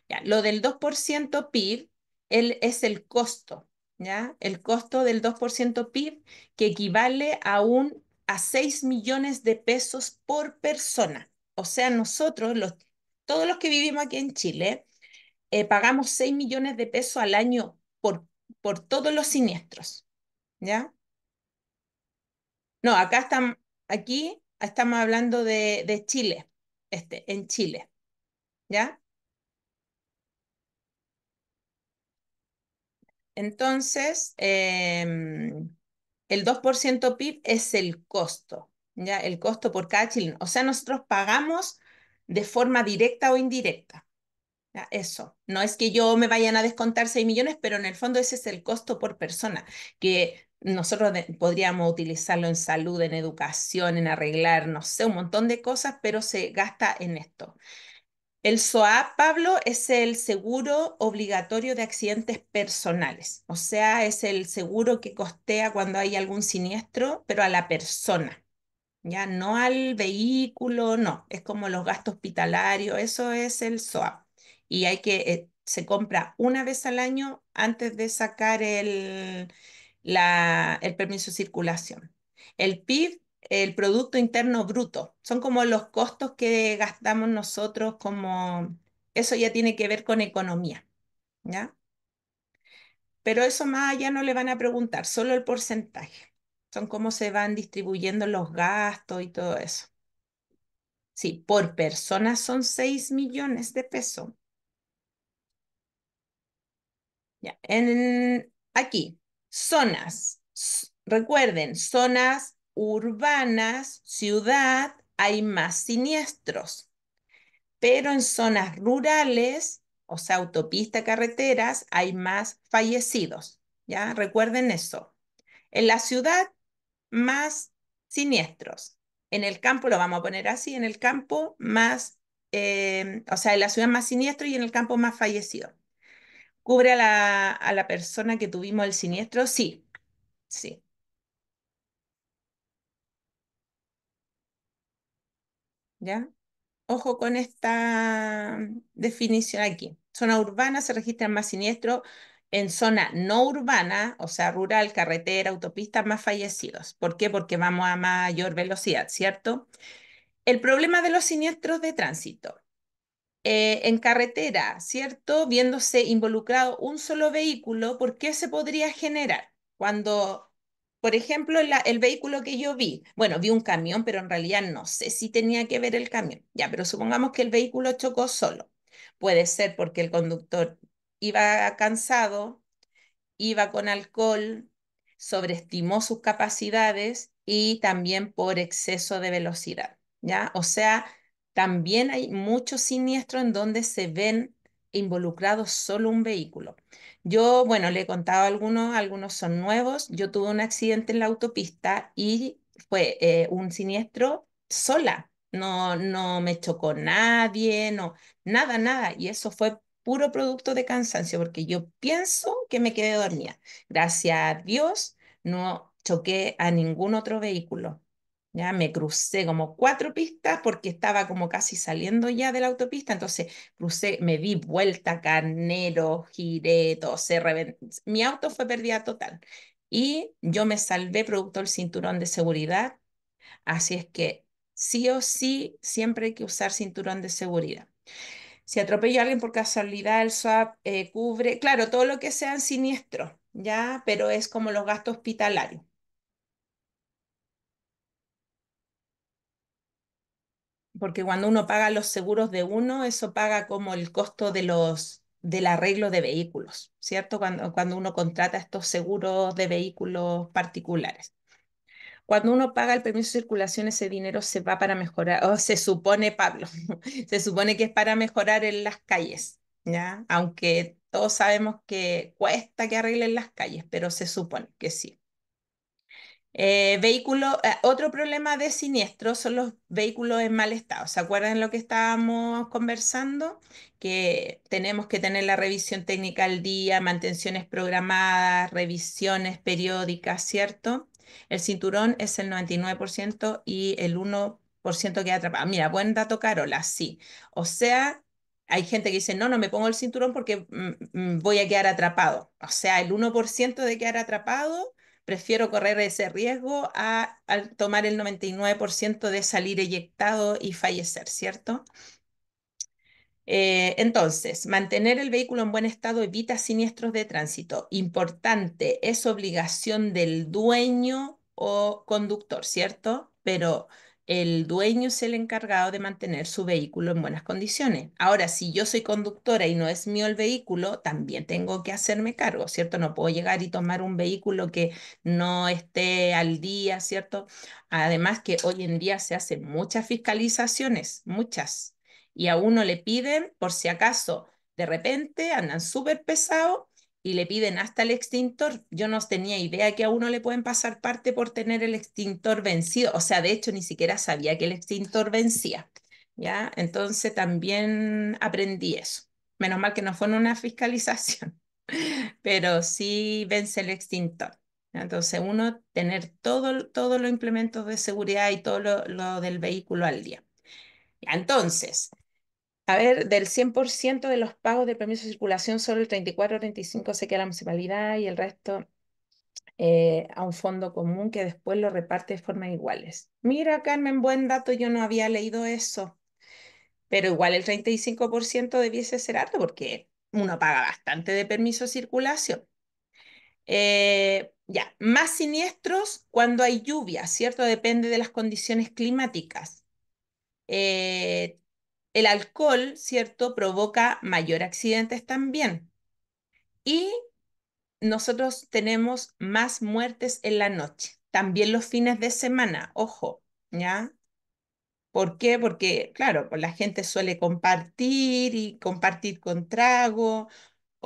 Ya, lo del 2% PIB es el costo, ¿ya? El costo del 2% PIB que equivale a 6 millones de pesos por persona. O sea, nosotros, todos los que vivimos aquí en Chile, pagamos 6 millones de pesos al año por todos los siniestros, ¿ya? No, aquí estamos hablando de Chile, en Chile, ¿ya? Entonces, el 2% PIB es el costo, ¿ya? El costo por cada chileno. O sea, nosotros pagamos de forma directa o indirecta. ¿Ya? Eso. No es que yo me vayan a descontar 6 millones, pero en el fondo ese es el costo por persona, que nosotros podríamos utilizarlo en salud, en educación, en arreglar, no sé, un montón de cosas, pero se gasta en esto. El SOAP, Pablo, es el seguro obligatorio de accidentes personales. O sea, es el seguro que costea cuando hay algún siniestro, pero a la persona, ya no al vehículo, no. Es como los gastos hospitalarios, eso es el SOAP. Y se compra una vez al año antes de sacar el permiso de circulación. El PIB, el Producto Interno Bruto, son como los costos que gastamos nosotros como, eso ya tiene que ver con economía, ¿ya? Pero eso más allá no le van a preguntar, solo el porcentaje. Son cómo se van distribuyendo los gastos y todo eso. Sí, por persona son 6 millones de pesos. Ya. Aquí, recuerden, zonas urbanas, ciudad, hay más siniestros, pero en zonas rurales, o sea, autopista, carreteras, hay más fallecidos. ¿Ya? Recuerden eso. En la ciudad, más siniestros. En el campo, lo vamos a poner así, en el campo más, o sea, en la ciudad más siniestro y en el campo más fallecidos. ¿Cubre a la persona que tuvimos el siniestro? Sí, sí, ¿ya? Ojo con esta definición aquí. Zona urbana se registran más siniestros, en zona no urbana, o sea, rural, carretera, autopista, más fallecidos. ¿Por qué? Porque vamos a mayor velocidad, ¿cierto? El problema de los siniestros de tránsito. En carretera, ¿cierto? Viéndose involucrado un solo vehículo, ¿por qué se podría generar? Cuando, por ejemplo, el vehículo que yo vi, bueno, vi un camión, pero en realidad no sé si tenía que ver el camión. Ya, pero supongamos que el vehículo chocó solo. Puede ser porque el conductor iba cansado, iba con alcohol, sobreestimó sus capacidades y también por exceso de velocidad, ¿ya? O sea, también hay muchos siniestros en donde se ven involucrados solo un vehículo. Yo, bueno, le he contado algunos son nuevos. Yo tuve un accidente en la autopista y fue un siniestro sola. No, no me chocó nadie, no, nada, nada. Y eso fue puro producto de cansancio, porque yo pienso que me quedé dormida. Gracias a Dios no choqué a ningún otro vehículo. Ya me crucé como 4 pistas porque estaba como casi saliendo ya de la autopista, entonces crucé, me di vuelta, carnero, giré, todo mi auto fue pérdida total. Y yo me salvé producto del cinturón de seguridad, así es que sí o sí siempre hay que usar cinturón de seguridad. Si atropello a alguien por casualidad, el SWAP cubre, claro, todo lo que sean siniestros, ¿ya? Pero es como los gastos hospitalarios, porque cuando uno paga los seguros de uno, eso paga como el costo del arreglo de vehículos, ¿cierto? Cuando uno contrata estos seguros de vehículos particulares. Cuando uno paga el permiso de circulación, ese dinero se va para mejorar, o se supone, Pablo, se supone que es para mejorar en las calles, ¿ya? Aunque todos sabemos que cuesta que arreglen las calles, pero se supone que sí. Otro problema de siniestros son los vehículos en mal estado. ¿Se acuerdan lo que estábamos conversando? Que tenemos que tener la revisión técnica al día, mantenciones programadas, revisiones periódicas, ¿cierto? El cinturón es el 99% y el 1% queda atrapado. Mira, buen dato, Carola, sí. O sea, hay gente que dice, no, no me pongo el cinturón porque voy a quedar atrapado. O sea, el 1% de quedar atrapado, prefiero correr ese riesgo a tomar el 99% de salir eyectado y fallecer, ¿cierto? Entonces, mantener el vehículo en buen estado evita siniestros de tránsito. Importante, es obligación del dueño o conductor, ¿cierto? Pero el dueño es el encargado de mantener su vehículo en buenas condiciones. Ahora, si yo soy conductora y no es mío el vehículo, también tengo que hacerme cargo, ¿cierto? No puedo llegar y tomar un vehículo que no esté al día, ¿cierto? Además que hoy en día se hacen muchas fiscalizaciones, muchas y a uno le piden, por si acaso, de repente andan súper pesados y le piden hasta el extintor. Yo no tenía idea que a uno le pueden pasar parte por tener el extintor vencido. O sea, de hecho, ni siquiera sabía que el extintor vencía. ¿Ya? Entonces también aprendí eso. Menos mal que no fue en una fiscalización, pero sí vence el extintor. Entonces, uno tener todos los implementos de seguridad y todo lo del vehículo al día. Entonces, a ver, del 100% de los pagos de permiso de circulación, solo el 34 o 35 se queda a la municipalidad y el resto a un fondo común que después lo reparte de forma iguales. Mira, Carmen, buen dato, yo no había leído eso, pero igual el 35% debiese ser alto porque uno paga bastante de permiso de circulación. Ya, más siniestros cuando hay lluvia, ¿cierto? Depende de las condiciones climáticas. Eh, el alcohol, ¿cierto? Provoca mayor accidentes también. Y nosotros tenemos más muertes en la noche. También los fines de semana, ojo, ¿ya? ¿Por qué? Porque, claro, pues la gente suele compartir y compartir con trago,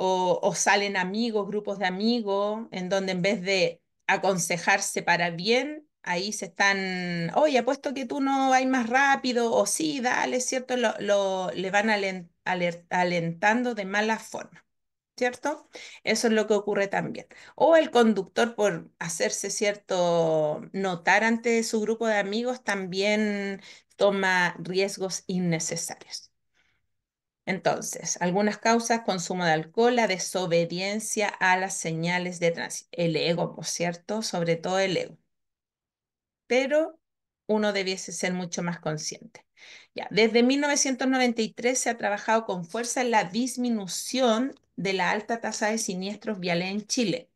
o salen amigos, grupos de amigos, en donde en vez de aconsejarse para bien, ahí se están, oye, apuesto que tú no vas más rápido, o sí, dale, ¿cierto? Le van alentando de mala forma. ¿Cierto? Eso es lo que ocurre también. O el conductor, por hacerse cierto notar ante su grupo de amigos, también toma riesgos innecesarios. Entonces, algunas causas: consumo de alcohol, la desobediencia a las señales de tránsito, el ego, por cierto, sobre todo el ego, pero uno debiese ser mucho más consciente. Ya, desde 1993 se ha trabajado con fuerza en la disminución de la alta tasa de siniestros viales en Chile,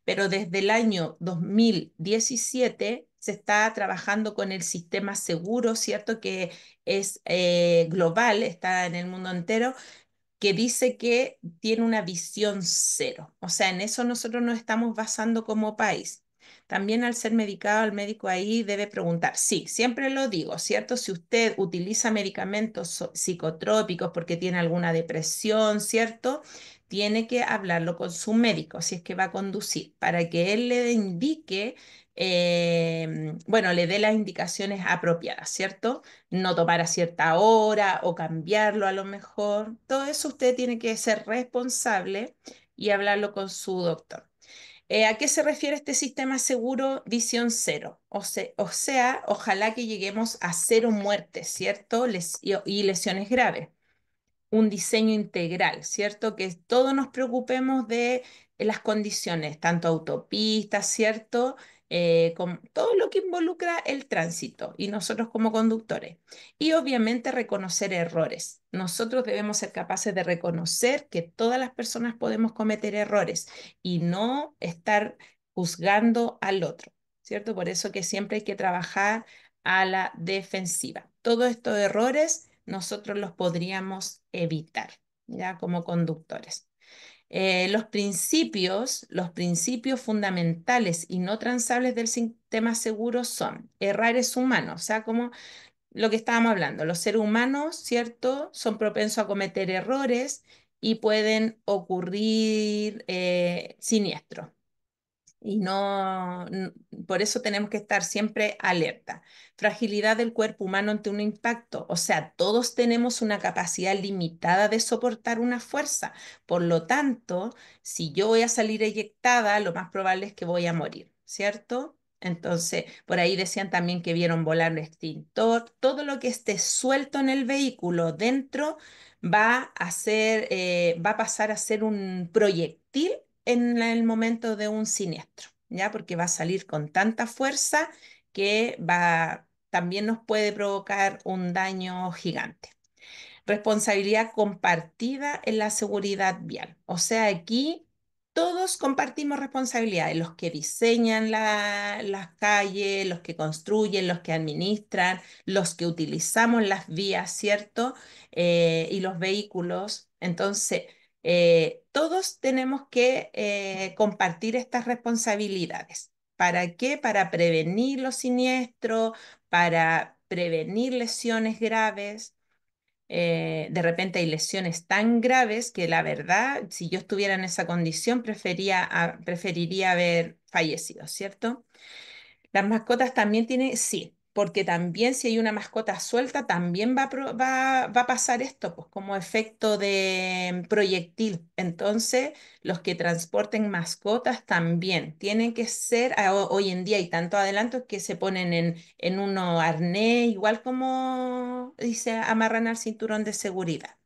pero desde el año 2017 se está trabajando con el sistema seguro, ¿cierto? Que es global, está en el mundo entero, que dice que tiene una visión cero. O sea, en eso nosotros nos estamos basando como país. También al ser medicado, el médico ahí debe preguntar, sí, siempre lo digo, ¿cierto? Si usted utiliza medicamentos psicotrópicos porque tiene alguna depresión, ¿cierto? Tiene que hablarlo con su médico si es que va a conducir, para que él le indique, bueno, le dé las indicaciones apropiadas, ¿cierto? No tomar a cierta hora o cambiarlo a lo mejor. Todo eso usted tiene que ser responsable y hablarlo con su doctor. ¿A qué se refiere este sistema seguro visión cero? O sea, ojalá que lleguemos a cero muertes, ¿cierto? Y lesiones graves, un diseño integral, ¿cierto? Que todos nos preocupemos de las condiciones, tanto autopistas, ¿cierto? Con todo lo que involucra el tránsito y nosotros como conductores. Y obviamente reconocer errores. Nosotros debemos ser capaces de reconocer que todas las personas podemos cometer errores y no estar juzgando al otro, ¿cierto? Por eso que siempre hay que trabajar a la defensiva. Todos estos errores nosotros los podríamos evitar, ya como conductores. Los principios fundamentales y no transables del sistema seguro son errores humanos, o sea, como lo que estábamos hablando, los seres humanos, ¿cierto? Son propensos a cometer errores y pueden ocurrir siniestros. Y por eso tenemos que estar siempre alerta. Fragilidad del cuerpo humano ante un impacto. O sea, todos tenemos una capacidad limitada de soportar una fuerza. Por lo tanto, si yo voy a salir eyectada, lo más probable es que voy a morir, ¿cierto? Entonces, por ahí decían también que vieron volar el extintor. Todo lo que esté suelto en el vehículo dentro va a pasar a ser un proyectil en el momento de un siniestro, ¿ya? Porque va a salir con tanta fuerza que también nos puede provocar un daño gigante. Responsabilidad compartida en la seguridad vial. O sea, aquí todos compartimos responsabilidades, los que diseñan las calles, los que construyen, los que administran, los que utilizamos las vías, ¿cierto? Y los vehículos. Entonces, todos tenemos que compartir estas responsabilidades. ¿Para qué? Para prevenir los siniestros, para prevenir lesiones graves. De repente hay lesiones tan graves que la verdad, si yo estuviera en esa condición, preferiría haber fallecido, ¿cierto? Las mascotas también tienen, sí, porque también si hay una mascota suelta, también va a pasar esto, pues como efecto de proyectil. Entonces, los que transporten mascotas también tienen que ser, hoy en día hay tantos adelantos que se ponen en uno arnés, igual como dice, amarran al cinturón de seguridad.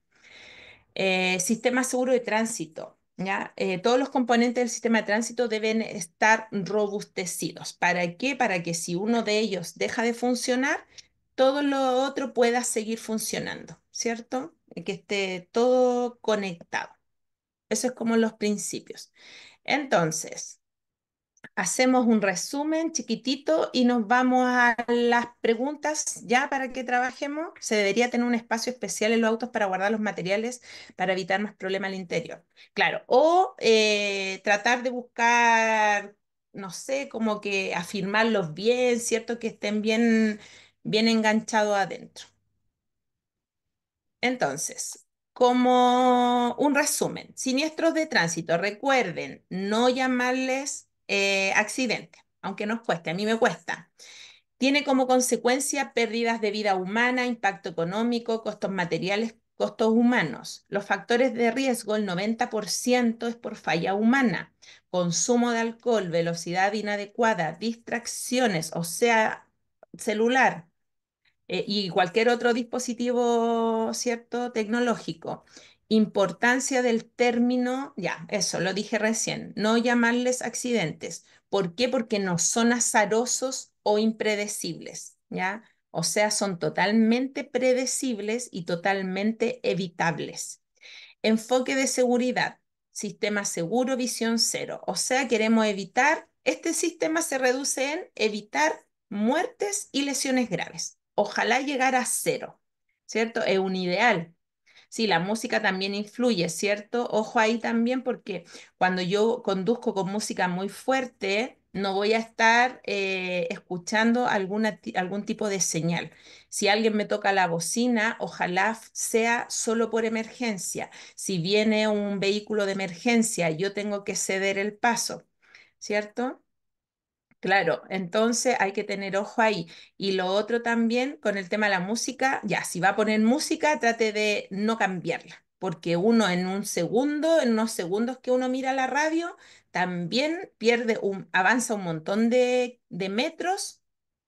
Sistema seguro de tránsito. ¿Ya? Todos los componentes del sistema de tránsito deben estar robustecidos. ¿Para qué? Para que si uno de ellos deja de funcionar, todo lo otro pueda seguir funcionando, ¿cierto? Que esté todo conectado. Eso es como los principios. Entonces, hacemos un resumen chiquitito y nos vamos a las preguntas ya para que trabajemos. Se debería tener un espacio especial en los autos para guardar los materiales para evitar más problemas al interior. Claro, o tratar de buscar, no sé, como que afirmarlos bien, ¿cierto? Que estén bien enganchados adentro. Entonces, como un resumen, siniestros de tránsito, recuerden no llamarles accidente, aunque nos cueste, a mí me cuesta. Tiene como consecuencia pérdidas de vida humana, impacto económico, costos materiales, costos humanos. Los factores de riesgo, el 90% es por falla humana, consumo de alcohol, velocidad inadecuada, distracciones, o sea, celular y cualquier otro dispositivo, ¿cierto? Tecnológico. Importancia del término, ya, eso lo dije recién, no llamarles accidentes. ¿Por qué? Porque no son azarosos o impredecibles, ¿ya? O sea, son totalmente predecibles y totalmente evitables. Enfoque de seguridad, sistema seguro, visión cero. O sea, queremos evitar, este sistema se reduce en evitar muertes y lesiones graves. Ojalá llegar a cero, ¿cierto? Es un ideal. Sí, la música también influye, ¿cierto? Ojo ahí también porque cuando yo conduzco con música muy fuerte, no voy a estar escuchando algún tipo de señal. Si alguien me toca la bocina, ojalá sea solo por emergencia. Si viene un vehículo de emergencia, yo tengo que ceder el paso, ¿cierto? Claro, entonces hay que tener ojo ahí. Y lo otro también con el tema de la música, ya, si va a poner música, trate de no cambiarla, porque uno en un segundo, en unos segundos que uno mira la radio, también avanza un montón de metros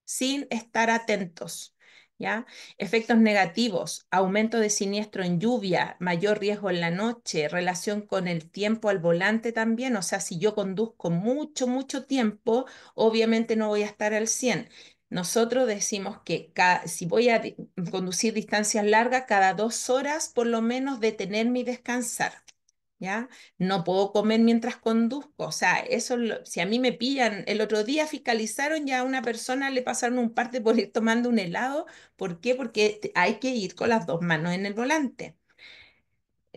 sin estar atentos. ¿Ya? Efectos negativos, aumento de siniestro en lluvia, mayor riesgo en la noche, relación con el tiempo al volante también, o sea, si yo conduzco mucho tiempo, obviamente no voy a estar al 100. Nosotros decimos que si voy a conducir distancias largas, cada 2 horas por lo menos detenerme y descansar. ¿Ya? No puedo comer mientras conduzco. O sea, si a mí me pillan, el otro día fiscalizaron ya a una persona, le pasaron un parte por ir tomando un helado. ¿Por qué? Porque hay que ir con las dos manos en el volante.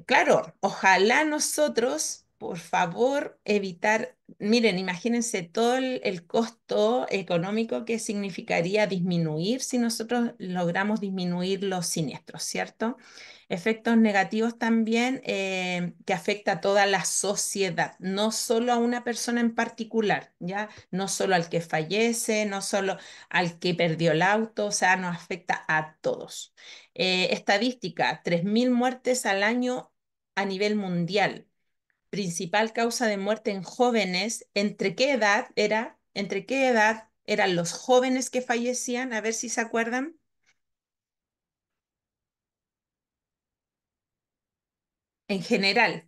Claro, ojalá nosotros por favor, evitar, miren, imagínense todo el costo económico que significaría disminuir si nosotros logramos disminuir los siniestros, ¿cierto? Efectos negativos también que afecta a toda la sociedad, no solo a una persona en particular, ¿ya? No solo al que fallece, no solo al que perdió el auto, o sea, nos afecta a todos. Estadística, 3.000 muertes al año a nivel mundial. Principal causa de muerte en jóvenes, ¿entre qué edad era? ¿Entre qué edad eran los jóvenes que fallecían? A ver si se acuerdan. En general,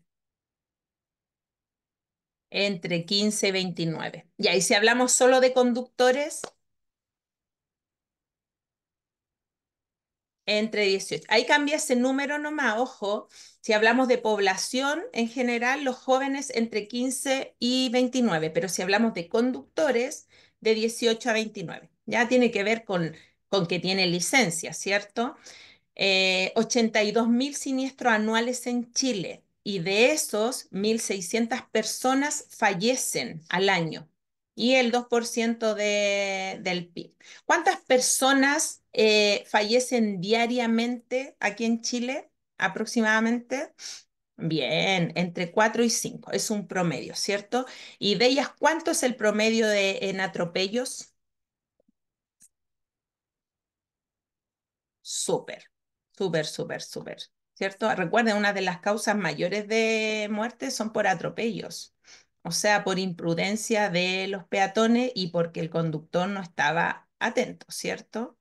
entre 15 y 29. Ya, y si hablamos solo de conductores, entre 18. Ahí cambia ese número nomás, ojo. Si hablamos de población en general, los jóvenes entre 15 y 29, pero si hablamos de conductores, de 18 a 29. Ya tiene que ver con que tiene licencia, ¿cierto? 82.000 siniestros anuales en Chile y de esos 1.600 personas fallecen al año y el 2% del PIB. ¿Cuántas personas fallecen diariamente aquí en Chile aproximadamente? Bien, entre 4 y 5 es un promedio, ¿cierto? Y de ellas, ¿cuánto es el promedio en atropellos? Súper, súper, súper, súper, ¿cierto? Recuerden, una de las causas mayores de muerte son por atropellos, o sea, por imprudencia de los peatones y porque el conductor no estaba atento, ¿cierto?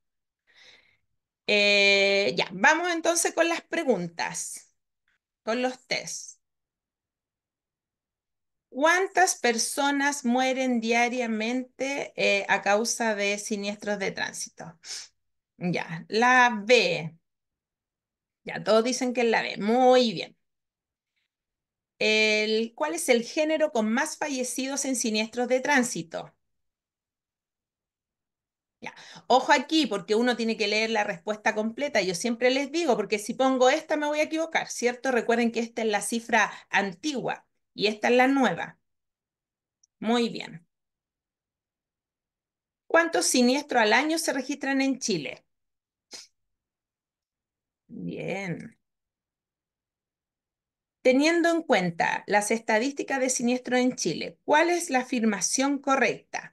Ya, vamos entonces con las preguntas, con los test. ¿Cuántas personas mueren diariamente a causa de siniestros de tránsito? Ya, la B. Ya, todos dicen que es la B. Muy bien. ¿Cuál es el género con más fallecidos en siniestros de tránsito? Ya. Ojo aquí, porque uno tiene que leer la respuesta completa. Yo siempre les digo, porque si pongo esta me voy a equivocar, ¿cierto? Recuerden que esta es la cifra antigua y esta es la nueva. Muy bien. ¿Cuántos siniestros al año se registran en Chile? Bien. Teniendo en cuenta las estadísticas de siniestro en Chile, ¿cuál es la afirmación correcta?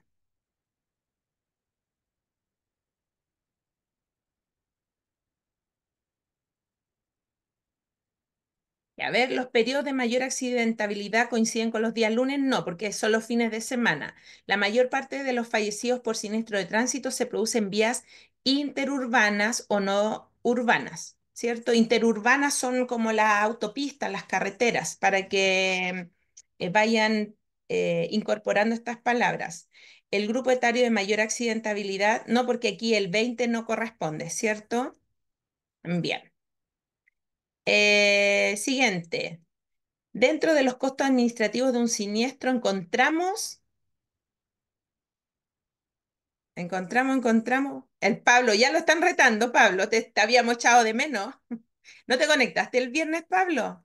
Y a ver, los periodos de mayor accidentabilidad coinciden con los días lunes, no, porque son los fines de semana. La mayor parte de los fallecidos por siniestro de tránsito se producen en vías interurbanas o no urbanas, ¿cierto? Interurbanas son como las autopistas, las carreteras, para que vayan incorporando estas palabras. El grupo etario de mayor accidentabilidad, no, porque aquí el 20 no corresponde, ¿cierto? Bien. Siguiente. Dentro de los costos administrativos de un siniestro encontramos. El Pablo, ya lo están retando, Pablo, te habíamos echado de menos. ¿No te conectaste el viernes, Pablo?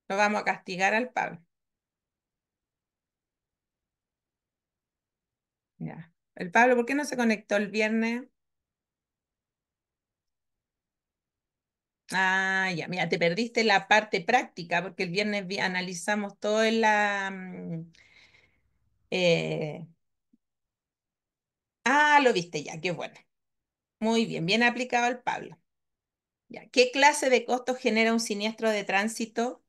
Lo vamos a castigar al Pablo. Ya. El Pablo, ¿por qué no se conectó el viernes? Ah, ya, mira, te perdiste la parte práctica porque el viernes analizamos todo en la... eh, lo viste ya, qué bueno. Muy bien, bien aplicado el Pablo. Ya. ¿Qué clase de costos genera un siniestro de tránsito?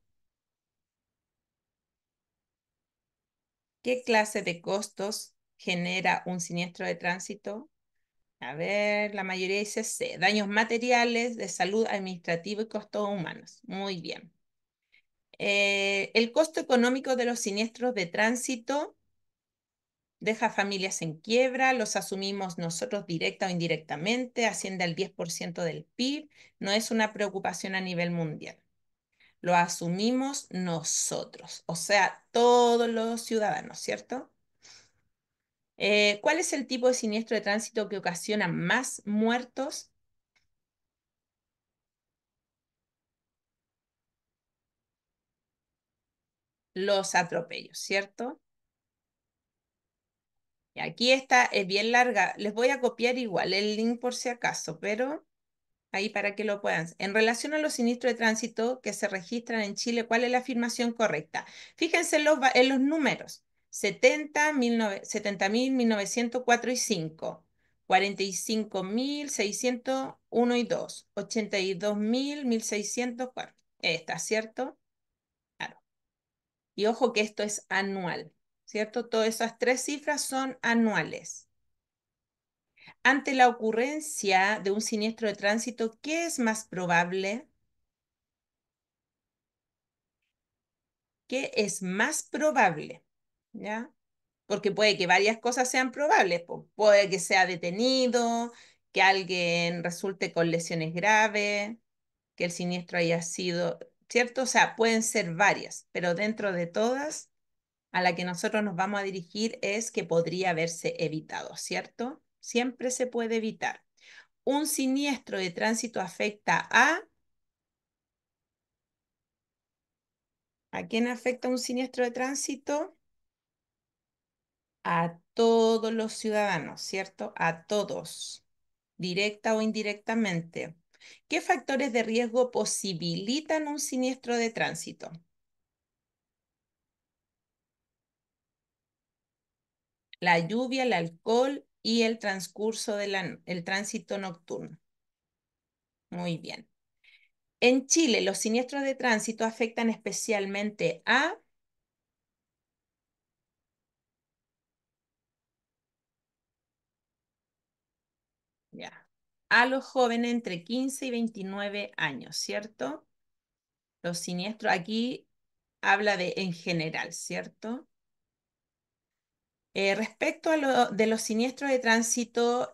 ¿Qué clase de costos genera un siniestro de tránsito? A ver, la mayoría dice C, daños materiales, de salud administrativa y costos humanos. Muy bien. El costo económico de los siniestros de tránsito deja familias en quiebra, los asumimos nosotros directa o indirectamente, asciende al 10% del PIB, no es una preocupación a nivel mundial. Lo asumimos nosotros, o sea, todos los ciudadanos, ¿cierto? ¿Cuál es el tipo de siniestro de tránsito que ocasiona más muertos? los atropellos, ¿cierto? Y aquí esta es bien larga. Les voy a copiar igual el link por si acaso, pero ahí para que lo puedan. En relación a los siniestros de tránsito que se registran en Chile, ¿cuál es la afirmación correcta? Fíjense en los números. 70.000, 1904 y 5. 45.601 y 2. 82.000, 1.604. Esta, ¿cierto? Claro. Y ojo que esto es anual, ¿cierto? Todas esas tres cifras son anuales. Ante la ocurrencia de un siniestro de tránsito, ¿qué es más probable? ¿Qué es más probable? ¿Ya? Porque puede que varias cosas sean probables. Puede que sea detenido, que alguien resulte con lesiones graves, que el siniestro haya sido, ¿cierto? O sea, pueden ser varias, pero dentro de todas, a la que nosotros nos vamos a dirigir es que podría haberse evitado, ¿cierto? Siempre se puede evitar. Un siniestro de tránsito afecta ¿a quién afecta un siniestro de tránsito? A todos los ciudadanos, ¿cierto? A todos, directa o indirectamente. ¿Qué factores de riesgo posibilitan un siniestro de tránsito? La lluvia, el alcohol y el transcurso el tránsito nocturno. Muy bien. En Chile, los siniestros de tránsito afectan especialmente ya, a los jóvenes entre 15 y 29 años, ¿cierto? Los siniestros aquí habla de en general, ¿cierto? Respecto a de los siniestros de tránsito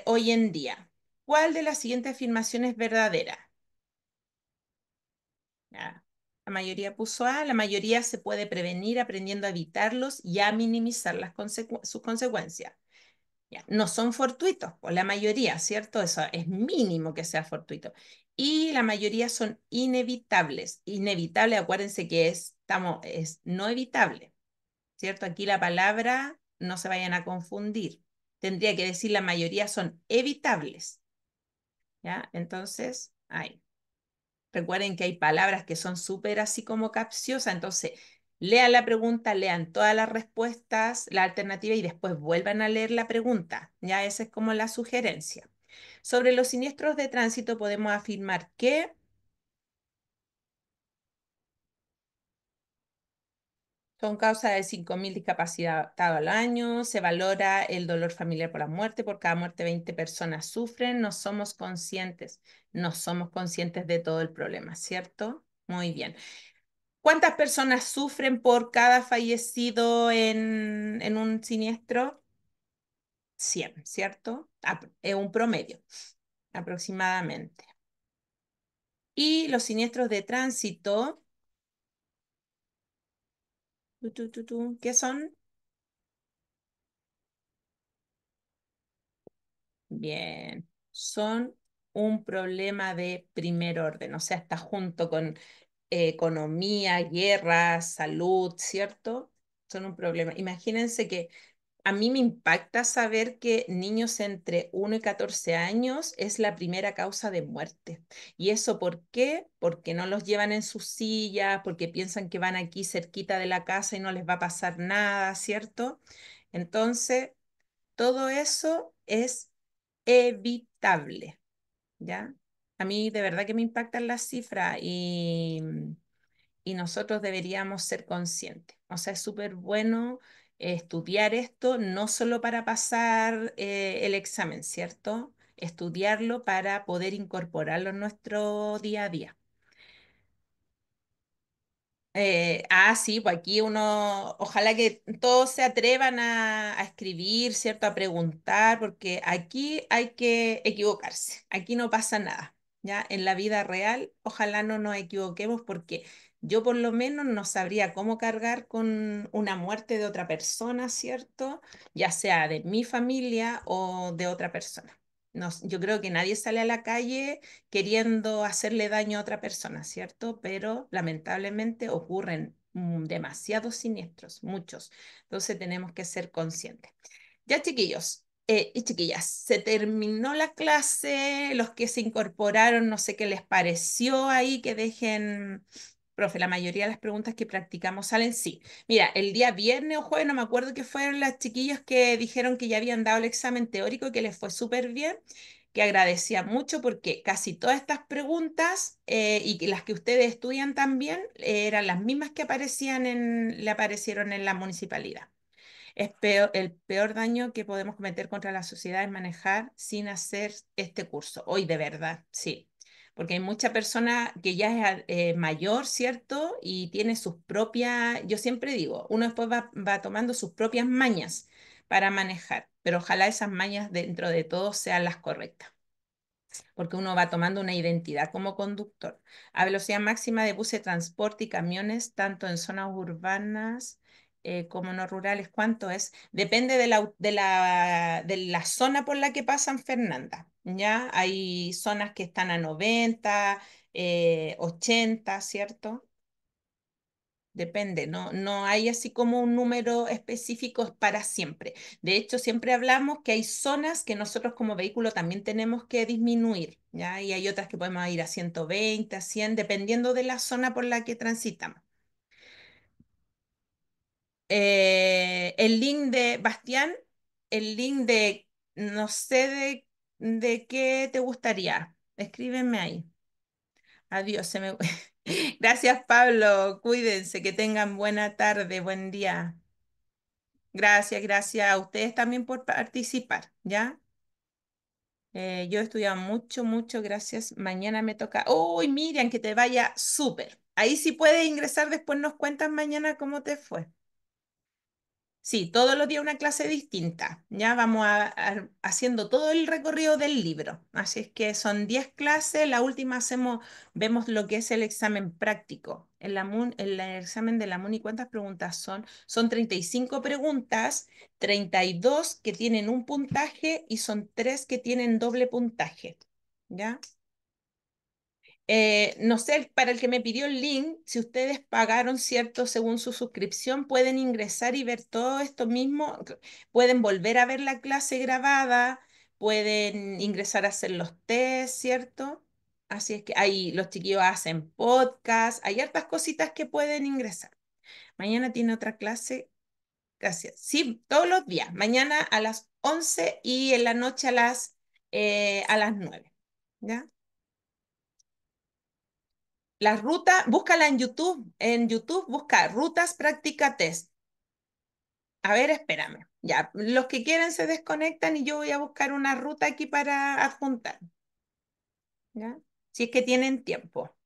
hoy en día, ¿cuál de las siguientes afirmaciones es verdadera? Ya, la mayoría puso A, la mayoría se puede prevenir aprendiendo a evitarlos y a minimizar sus consecuencias. Ya, no son fortuitos, o la mayoría, ¿cierto? Eso es mínimo que sea fortuito. Y la mayoría son inevitables. Inevitable, acuérdense que es no evitable. ¿Cierto? Aquí la palabra, no se vayan a confundir. Tendría que decir la mayoría son evitables, ¿ya? Entonces, ahí. Recuerden que hay palabras que son súper así como capciosas, entonces lean la pregunta, lean todas las respuestas, la alternativa y después vuelvan a leer la pregunta, ¿ya? Esa es como la sugerencia. Sobre los siniestros de tránsito podemos afirmar que son causa de 5.000 discapacitados al año. Se valora el dolor familiar por la muerte. Por cada muerte, 20 personas sufren. No somos conscientes de todo el problema, ¿cierto? Muy bien. ¿Cuántas personas sufren por cada fallecido en un siniestro? 100, ¿cierto? Es un promedio, aproximadamente. Y los siniestros de tránsito, ¿qué son? Bien, son un problema de primer orden, o sea, está junto con economía, guerra, salud, ¿cierto? Son un problema. Imagínense que a mí me impacta saber que niños entre 1 y 14 años es la primera causa de muerte. ¿Y eso por qué? Porque no los llevan en sus sillas, porque piensan que van aquí cerquita de la casa y no les va a pasar nada, ¿cierto? Entonces, todo eso es evitable, ¿ya? A mí de verdad que me impactan las cifras y nosotros deberíamos ser conscientes. O sea, es súper bueno estudiar esto, no solo para pasar el examen, ¿cierto? Estudiarlo para poder incorporarlo en nuestro día a día. Sí, pues aquí uno, ojalá que todos se atrevan a escribir, ¿cierto? A preguntar, porque aquí hay que equivocarse, aquí no pasa nada, ¿ya? En la vida real, ojalá no nos equivoquemos porque yo por lo menos no sabría cómo cargar con una muerte de otra persona, ¿cierto? Ya sea de mi familia o de otra persona. No, yo creo que nadie sale a la calle queriendo hacerle daño a otra persona, ¿cierto? Pero lamentablemente ocurren demasiados siniestros, muchos. Entonces tenemos que ser conscientes. Ya, chiquillos. Y chiquillas, se terminó la clase, los que se incorporaron, no sé qué les pareció ahí, que dejen, profe, la mayoría de las preguntas que practicamos salen sí. Mira, el día viernes o jueves, no me acuerdo que fueron las chiquillos que dijeron que ya habían dado el examen teórico y que les fue súper bien, que agradecía mucho porque casi todas estas preguntas y que las que ustedes estudian también eran las mismas que le aparecieron en la municipalidad. El peor daño que podemos cometer contra la sociedad es manejar sin hacer este curso. Hoy, de verdad, sí. Porque hay mucha persona que ya es mayor, ¿cierto? Y tiene sus propias, yo siempre digo, uno después va tomando sus propias mañas para manejar, pero ojalá esas mañas dentro de todo sean las correctas porque uno va tomando una identidad como conductor. A velocidad máxima de buses de transporte y camiones, tanto en zonas urbanas como no rurales, ¿cuánto es? Depende de la zona por la que pasan, Fernanda. ¿Ya? Hay zonas que están a 90, 80, ¿cierto? Depende, no hay así como un número específico para siempre. De hecho, siempre hablamos que hay zonas que nosotros como vehículo también tenemos que disminuir, ¿ya? Y hay otras que podemos ir a 120, a 100, dependiendo de la zona por la que transitamos. El link de Bastián, el link de, no sé de qué te gustaría. Escríbeme ahí. Adiós. Gracias, Pablo. Cuídense, que tengan buena tarde, buen día. Gracias, gracias a ustedes también por participar, ¿ya? Yo he estudiado mucho, mucho, gracias. Mañana me toca. ¡Uy, Miriam, que te vaya súper! Ahí sí puedes ingresar, después nos cuentas mañana cómo te fue. Sí, todos los días una clase distinta. Ya vamos haciendo todo el recorrido del libro. Así es que son 10 clases. La última vemos lo que es el examen práctico. El examen de la MUNI, ¿cuántas preguntas son? Son 35 preguntas, 32 que tienen un puntaje y son 3 que tienen doble puntaje. ¿Ya? No sé, para el que me pidió el link, si ustedes pagaron, ¿cierto? Según su suscripción, pueden ingresar y ver todo esto mismo. Pueden volver a ver la clase grabada, pueden ingresar a hacer los test, ¿cierto? Así es que ahí los chiquillos hacen podcast, hay hartas cositas que pueden ingresar. Mañana tiene otra clase, gracias. Sí, todos los días. Mañana a las 11 y en la noche a las 9. ¿Ya? La ruta, búscala en YouTube. En YouTube busca rutas práctica test. A ver, espérame. Ya, los que quieren se desconectan y yo voy a buscar una ruta aquí para adjuntar. ¿Ya? Si es que tienen tiempo.